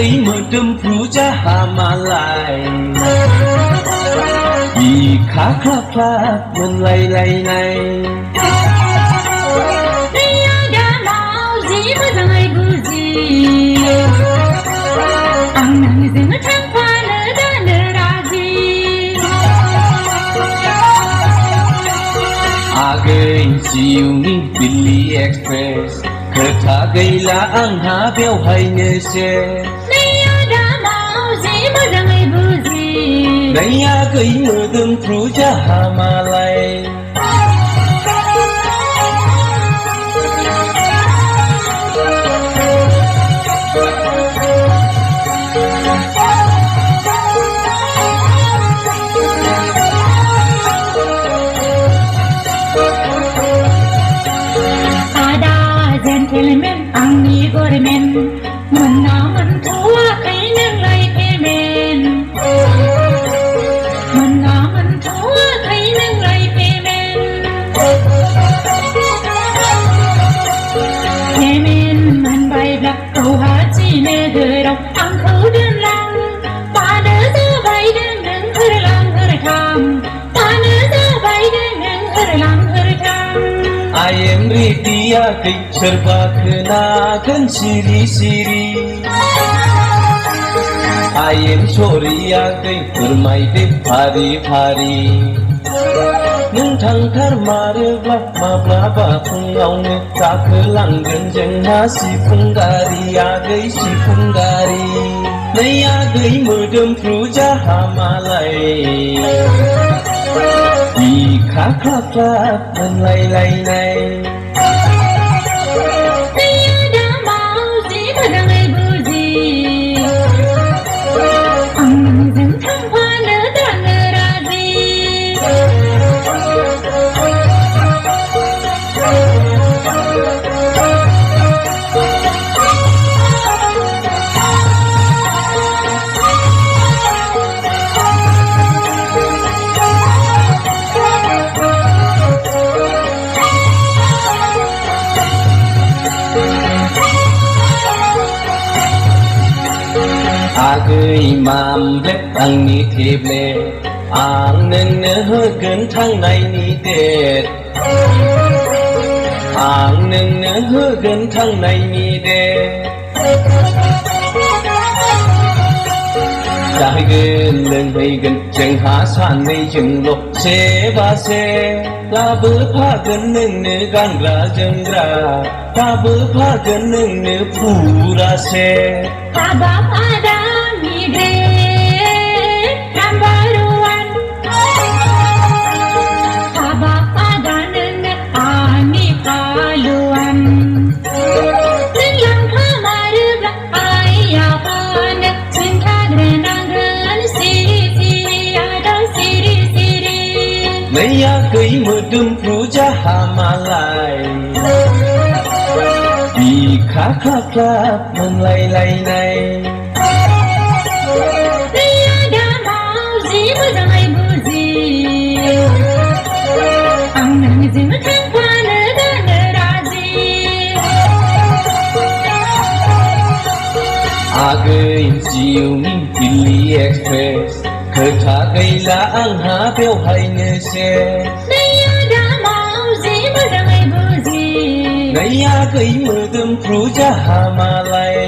गै मोदोमफ्रु जाहामालाय बिखा ख्लाब मोनलायलायनाय दैया दामाव जि मोजाङै बुजि आं नोंजों थांफानो जानो राजि आगै जिउनि दिल्ली एक्सप्रेस खोथा गैला आंहा बेवहायनोसै दैया दामाव जि मोजाङै बुजि नैया गै मोदोमफ्रु जाहामालाय जेन्टेलमेन आंनि गरमेन मोनना मोनथ'वाखै नोंलाय पेमेन्ट मोनना मोनथ'वाखै नोंलाय पेमेन्ट मोनबायब्ला गुवाहाटि नोगोराव आंखौ दोनलां मानो जाबायदों नों होरलां होरथाम मानो जाबायदों नों होरलां होरथाम I am ready आगै सोरबा खोनागोन सिरि सिरि I am sorry आगै फोरमायदो फारि फारि नों थांथारमारोब्ला माब्लाबा फुङावनो गाखोलांगोन जोंहा सिफुं गारि आगै सिफुं गारि नै आगै मोदोमफ्रु जाहामालाय बिखा ख्लाब मोनलायलायनाय दैया दामाव जि मोजाङै बुजि आं नोंजों थांफानो जानो राजि आगै मामब्लेट आंनि टेब्लेट आं नोंनो होगोन थांनायनि डेट आं नोंनो होगोन थांनायनि डेट जाहैगोन लोंहैगोन जोंहा सानैजोंल' सेबासे लाबोफागोन नोंनो गानग्रा जोमग्रा लाबोफागोन नोंनो फुरासे हाबाब आदानि नाम्बार वान हाबाब आदा नोंनो आंनि पालुवान नों लांफामारोब्ला आइ आफानो खिन्थाग्रोनांगोन सिरि सिरि आदा सिरि सिरि नै आगै मोदोमफ्रु जाहामालाय बिखा ख्लाब मोनलायलायनाय दैया दामाव जि मोजाङै बुजि आं नोंजों थांफानो जानो राजि आगै जिउनि दिल्ली एक्सप्रेस खोथा गैला आंहा बेवहायनोसै दैया दामाव जि मोजाङै बुजि नै आगै मोदोमफ्रु जाहामालाय